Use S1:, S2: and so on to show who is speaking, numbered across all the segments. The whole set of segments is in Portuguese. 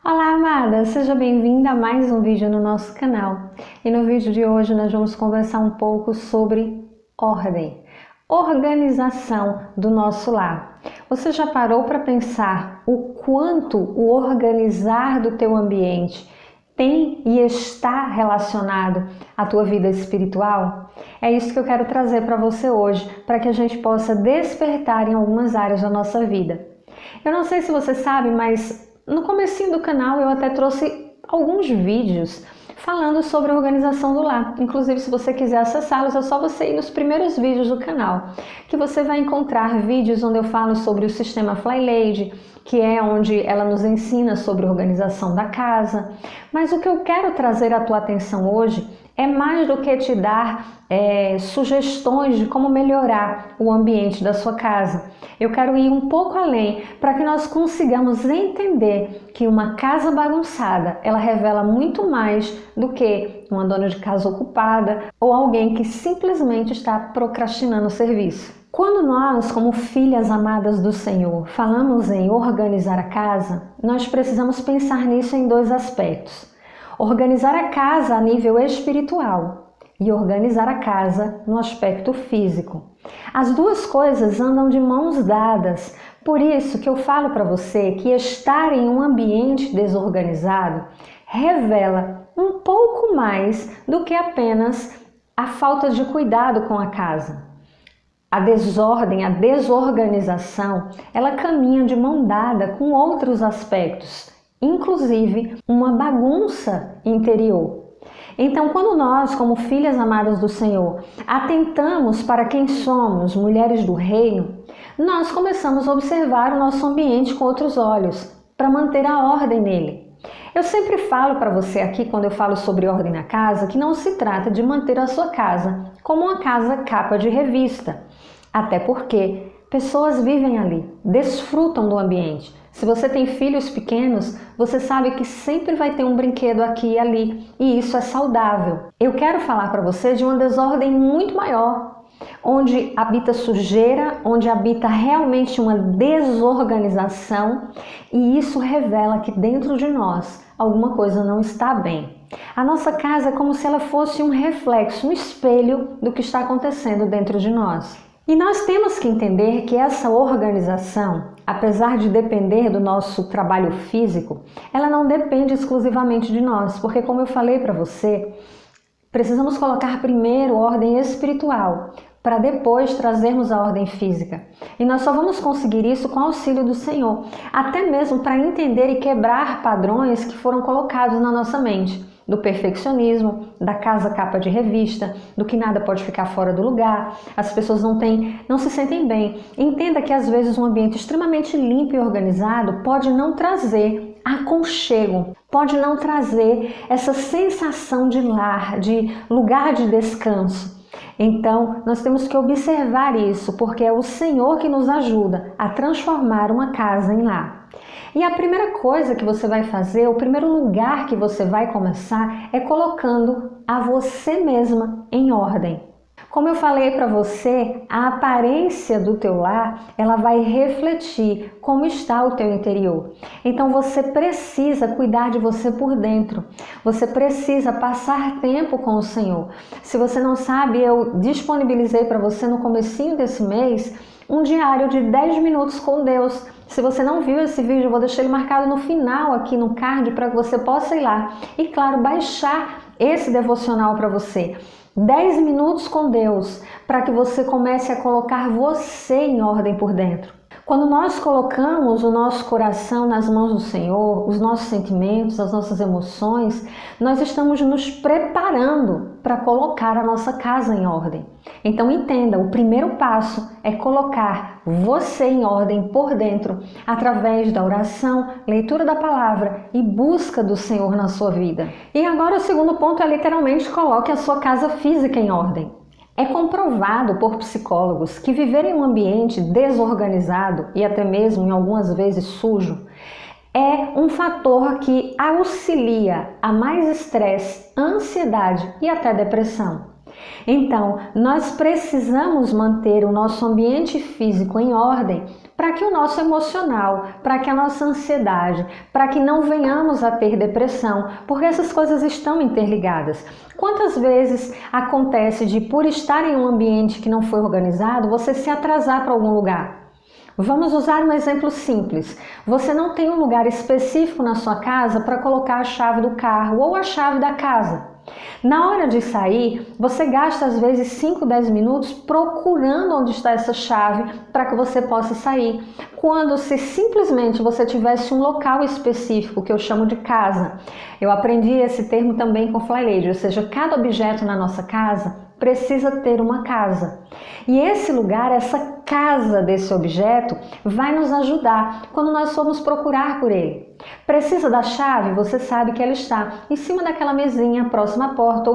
S1: Olá, amada! Seja bem-vinda a mais um vídeo no nosso canal. E no vídeo de hoje nós vamos conversar um pouco sobre ordem, organização do nosso lar. Você já parou para pensar o quanto o organizar do teu ambiente tem e está relacionado à tua vida espiritual? É isso que eu quero trazer para você hoje, para que a gente possa despertar em algumas áreas da nossa vida. Eu não sei se você sabe, mas no comecinho do canal eu até trouxe alguns vídeos falando sobre a organização do lar. Inclusive, se você quiser acessá-los, é só você ir nos primeiros vídeos do canal, que você vai encontrar vídeos onde eu falo sobre o sistema FlyLady, que é onde ela nos ensina sobre a organização da casa. Mas o que eu quero trazer à tua atenção hoje é mais do que te dar sugestões de como melhorar o ambiente da sua casa. Eu quero ir um pouco além para que nós consigamos entender que uma casa bagunçada, ela revela muito mais do que uma dona de casa ocupada ou alguém que simplesmente está procrastinando o serviço. Quando nós, como filhas amadas do Senhor, falamos em organizar a casa, nós precisamos pensar nisso em dois aspectos. Organizar a casa a nível espiritual e organizar a casa no aspecto físico. As duas coisas andam de mãos dadas, por isso que eu falo para você que estar em um ambiente desorganizado revela um pouco mais do que apenas a falta de cuidado com a casa. A desordem, a desorganização, ela caminha de mão dada com outros aspectos, inclusive uma bagunça interior. Então, quando nós, como filhas amadas do Senhor, atentamos para quem somos, mulheres do reino, nós começamos a observar o nosso ambiente com outros olhos, para manter a ordem nele. Eu sempre falo para você aqui, quando eu falo sobre ordem na casa, que não se trata de manter a sua casa como uma casa capa de revista, até porque pessoas vivem ali, desfrutam do ambiente. Se você tem filhos pequenos, você sabe que sempre vai ter um brinquedo aqui e ali, e isso é saudável. Eu quero falar para você de uma desordem muito maior, onde habita sujeira, onde habita realmente uma desorganização, e isso revela que dentro de nós alguma coisa não está bem. A nossa casa é como se ela fosse um reflexo, um espelho do que está acontecendo dentro de nós. E nós temos que entender que essa organização, apesar de depender do nosso trabalho físico, ela não depende exclusivamente de nós, porque como eu falei para você, precisamos colocar primeiro ordem espiritual, para depois trazermos a ordem física. E nós só vamos conseguir isso com o auxílio do Senhor, até mesmo para entender e quebrar padrões que foram colocados na nossa mente, do perfeccionismo, da casa capa de revista, do que nada pode ficar fora do lugar, as pessoas não se sentem bem. Entenda que às vezes um ambiente extremamente limpo e organizado pode não trazer aconchego, pode não trazer essa sensação de lar, de lugar de descanso. Então, nós temos que observar isso, porque é o Senhor que nos ajuda a transformar uma casa em lar. E a primeira coisa que você vai fazer, o primeiro lugar que você vai começar é colocando a você mesma em ordem. Como eu falei para você, a aparência do teu lar, ela vai refletir como está o teu interior. Então você precisa cuidar de você por dentro. Você precisa passar tempo com o Senhor. Se você não sabe, eu disponibilizei para você no comecinho desse mês um diário de 10 minutos com Deus. Se você não viu esse vídeo, eu vou deixar ele marcado no final aqui no card para que você possa ir lá e, claro, baixar esse devocional para você. 10 minutos com Deus, para que você comece a colocar você em ordem por dentro. Quando nós colocamos o nosso coração nas mãos do Senhor, os nossos sentimentos, as nossas emoções, nós estamos nos preparando para colocar a nossa casa em ordem. Então entenda, o primeiro passo é colocar você em ordem por dentro, através da oração, leitura da palavra e busca do Senhor na sua vida. E agora o segundo ponto é literalmente coloque a sua casa física em ordem. É comprovado por psicólogos que viver em um ambiente desorganizado e até mesmo em algumas vezes sujo é um fator que auxilia a mais estresse, ansiedade e até depressão. Então, nós precisamos manter o nosso ambiente físico em ordem para que o nosso emocional, para que a nossa ansiedade, para que não venhamos a ter depressão, porque essas coisas estão interligadas. Quantas vezes acontece de, por estar em um ambiente que não foi organizado, você se atrasar para algum lugar? Vamos usar um exemplo simples. Você não tem um lugar específico na sua casa para colocar a chave do carro ou a chave da casa. Na hora de sair, você gasta às vezes 5, 10 minutos procurando onde está essa chave para que você possa sair. Quando se simplesmente você tivesse um local específico, que eu chamo de casa. Eu aprendi esse termo também com Fly Lady, ou seja, cada objeto na nossa casa precisa ter uma casa. E esse lugar, essa casa desse objeto, vai nos ajudar quando nós formos procurar por ele. Precisa da chave? Você sabe que ela está em cima daquela mesinha próxima à porta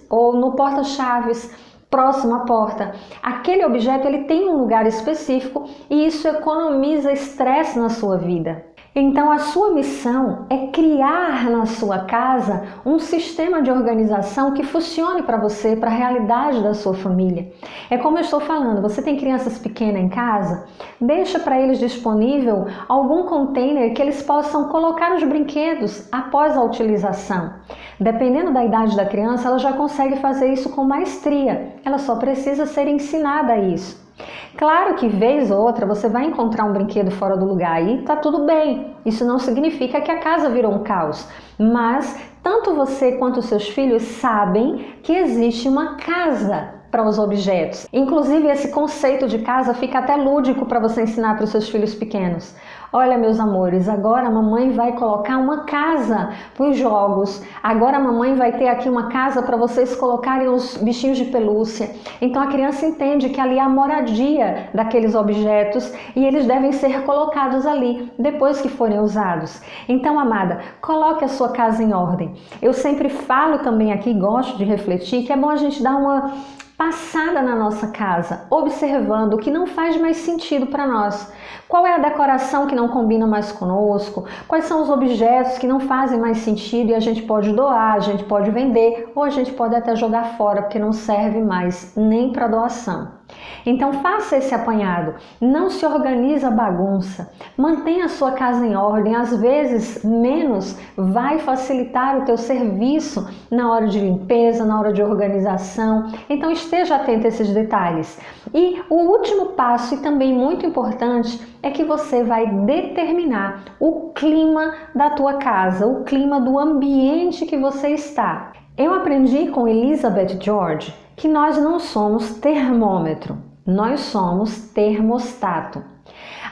S1: ou no porta-chaves próximo à porta. Aquele objeto ele tem um lugar específico e isso economiza estresse na sua vida. Então a sua missão é criar na sua casa um sistema de organização que funcione para você, para a realidade da sua família. É como eu estou falando, você tem crianças pequenas em casa? Deixa para eles disponível algum container que eles possam colocar os brinquedos após a utilização. Dependendo da idade da criança, ela já consegue fazer isso com maestria. Ela só precisa ser ensinada a isso. Claro que vez ou outra você vai encontrar um brinquedo fora do lugar e tá tudo bem. Isso não significa que a casa virou um caos, mas tanto você quanto os seus filhos sabem que existe uma casa para os objetos. Inclusive esse conceito de casa fica até lúdico para você ensinar para os seus filhos pequenos. Olha, meus amores, agora a mamãe vai colocar uma casa para os jogos. Agora a mamãe vai ter aqui uma casa para vocês colocarem os bichinhos de pelúcia. Então a criança entende que ali é a moradia daqueles objetos e eles devem ser colocados ali depois que forem usados. Então, amada, coloque a sua casa em ordem. Eu sempre falo também aqui, gosto de refletir, que é bom a gente dar uma passada na nossa casa, observando o que não faz mais sentido para nós. Qual é a decoração que não combina mais conosco? Quais são os objetos que não fazem mais sentido e a gente pode doar, a gente pode vender ou a gente pode até jogar fora porque não serve mais nem para doação. Então faça esse apanhado, não se organiza bagunça, mantenha a sua casa em ordem, às vezes menos vai facilitar o teu serviço na hora de limpeza, na hora de organização, então esteja atento a esses detalhes. E o último passo e também muito importante é que você vai determinar o clima da tua casa, o clima do ambiente que você está. Eu aprendi com Elizabeth George que nós não somos termômetro, nós somos termostato.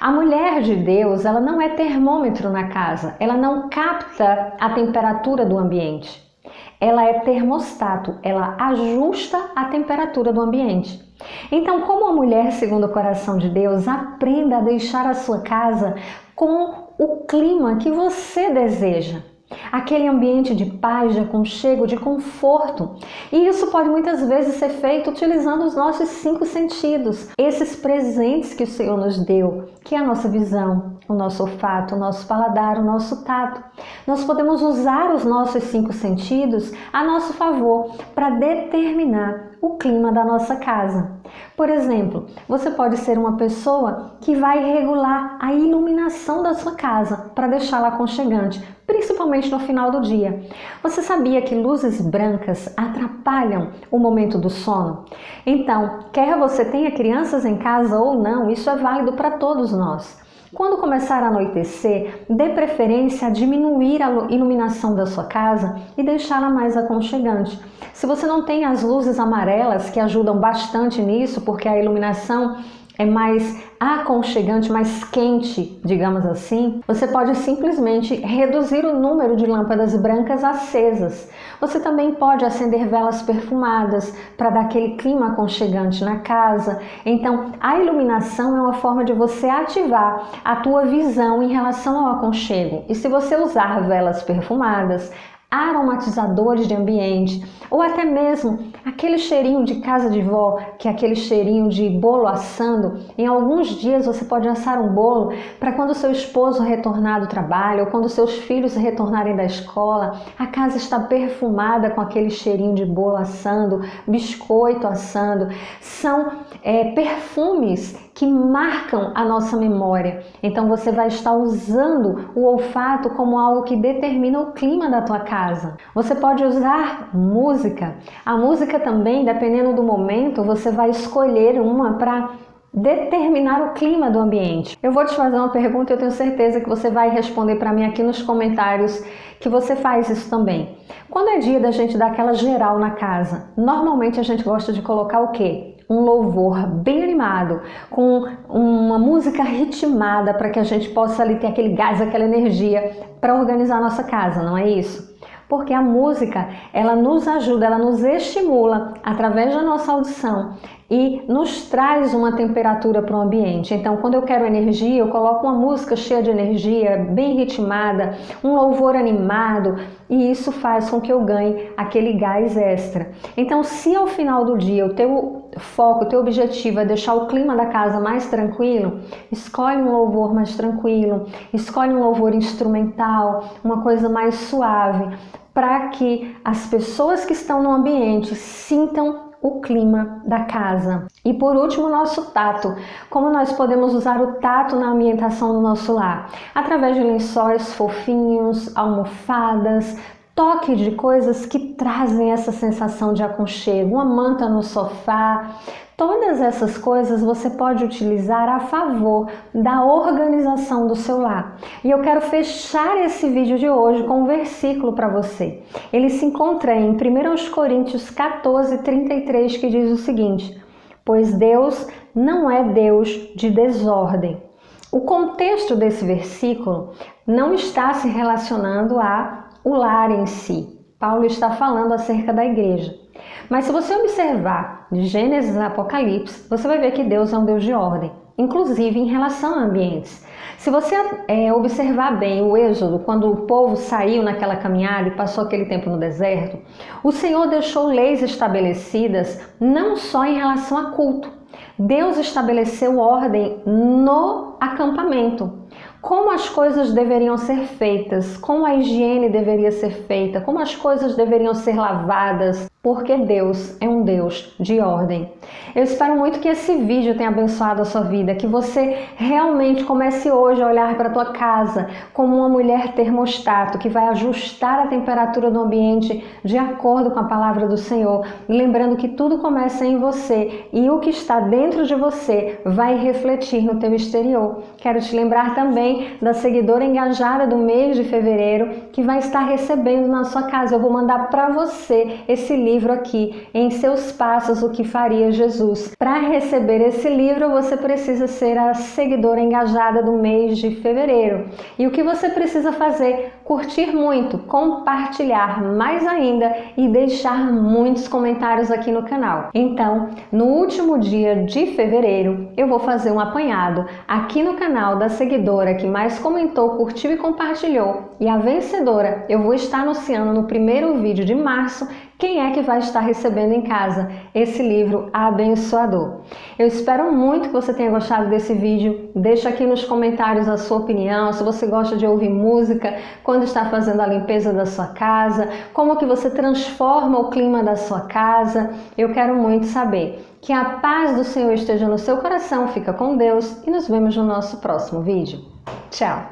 S1: A mulher de Deus, ela não é termômetro na casa, ela não capta a temperatura do ambiente. Ela é termostato, ela ajusta a temperatura do ambiente. Então, como a mulher segundo o coração de Deus, aprenda a deixar a sua casa com o clima que você deseja. Aquele ambiente de paz, de aconchego, de conforto. E isso pode muitas vezes ser feito utilizando os nossos 5 sentidos, esses presentes que o Senhor nos deu, que é a nossa visão, o nosso olfato, o nosso paladar, o nosso tato. Nós podemos usar os nossos 5 sentidos a nosso favor para determinar o clima da nossa casa. Por exemplo, você pode ser uma pessoa que vai regular a iluminação da sua casa para deixá-la aconchegante, principalmente no final do dia. Você sabia que luzes brancas atrapalham o momento do sono? Então, quer você tenha crianças em casa ou não, isso é válido para todos nós. Quando começar a anoitecer, dê preferência a diminuir a iluminação da sua casa e deixá-la mais aconchegante. Se você não tem as luzes amarelas, que ajudam bastante nisso, porque a iluminação é mais aconchegante, mais quente, digamos assim, você pode simplesmente reduzir o número de lâmpadas brancas acesas. Você também pode acender velas perfumadas para dar aquele clima aconchegante na casa. Então, a iluminação é uma forma de você ativar a tua visão em relação ao aconchego. E se você usar velas perfumadas, aromatizadores de ambiente ou até mesmo aquele cheirinho de casa de vó, que é aquele cheirinho de bolo assando, em alguns dias você pode assar um bolo para quando o seu esposo retornar do trabalho ou quando seus filhos retornarem da escola, a casa está perfumada com aquele cheirinho de bolo assando, biscoito assando. São perfumes que marcam a nossa memória. Então você vai estar usando o olfato como algo que determina o clima da tua casa. Você pode usar música. A música também, dependendo do momento, você vai escolher uma para determinar o clima do ambiente. Eu vou te fazer uma pergunta e eu tenho certeza que você vai responder para mim aqui nos comentários que você faz isso também. Quando é dia da gente dar aquela geral na casa, normalmente a gente gosta de colocar o quê? Um louvor bem animado, com uma música ritmada para que a gente possa ali ter aquele gás, aquela energia para organizar a nossa casa, não é isso? Porque a música, ela nos ajuda, ela nos estimula através da nossa audição e nos traz uma temperatura para o ambiente. Então, quando eu quero energia, eu coloco uma música cheia de energia, bem ritmada, um louvor animado, e isso faz com que eu ganhe aquele gás extra. Então, se ao final do dia o teu foco, o teu objetivo é deixar o clima da casa mais tranquilo, escolhe um louvor mais tranquilo, escolhe um louvor instrumental, uma coisa mais suave, para que as pessoas que estão no ambiente sintam o clima da casa. E por último, o nosso tato. Como nós podemos usar o tato na ambientação do nosso lar? Através de lençóis fofinhos, almofadas, toque de coisas que trazem essa sensação de aconchego, uma manta no sofá. Todas essas coisas você pode utilizar a favor da organização do seu lar. E eu quero fechar esse vídeo de hoje com um versículo para você. Ele se encontra em 1 Coríntios 14:33, que diz o seguinte: pois Deus não é Deus de desordem. O contexto desse versículo não está se relacionando ao lar em si. Paulo está falando acerca da igreja. Mas se você observar de Gênesis a Apocalipse, você vai ver que Deus é um Deus de ordem, inclusive em relação a ambientes. Se você observar bem o Êxodo, quando o povo saiu naquela caminhada e passou aquele tempo no deserto, o Senhor deixou leis estabelecidas não só em relação a culto. Deus estabeleceu ordem no acampamento. Como as coisas deveriam ser feitas, como a higiene deveria ser feita, como as coisas deveriam ser lavadas, porque Deus é um Deus de ordem. Eu espero muito que esse vídeo tenha abençoado a sua vida, que você realmente comece hoje a olhar para a tua casa como uma mulher termostato, que vai ajustar a temperatura do ambiente de acordo com a palavra do Senhor, lembrando que tudo começa em você e o que está dentro de você vai refletir no teu exterior. Quero te lembrar também da seguidora engajada do mês de fevereiro, que vai estar recebendo na sua casa. Eu vou mandar para você esse livro aqui, Em Seus Passos, o que faria Jesus. Para receber esse livro, você precisa ser a seguidora engajada do mês de fevereiro. E o que você precisa fazer? Curtir muito, compartilhar mais ainda e deixar muitos comentários aqui no canal. Então, no último dia de fevereiro, eu vou fazer um apanhado aqui no canal da seguidora que mais comentou, curtiu e compartilhou. E a vencedora eu vou estar anunciando no primeiro vídeo de março quem é que vai estar recebendo em casa esse livro abençoador. Eu espero muito que você tenha gostado desse vídeo. Deixa aqui nos comentários a sua opinião, se você gosta de ouvir música quando está fazendo a limpeza da sua casa, como que você transforma o clima da sua casa. Eu quero muito saber. Que a paz do Senhor esteja no seu coração. Fica com Deus e nos vemos no nosso próximo vídeo. Tchau!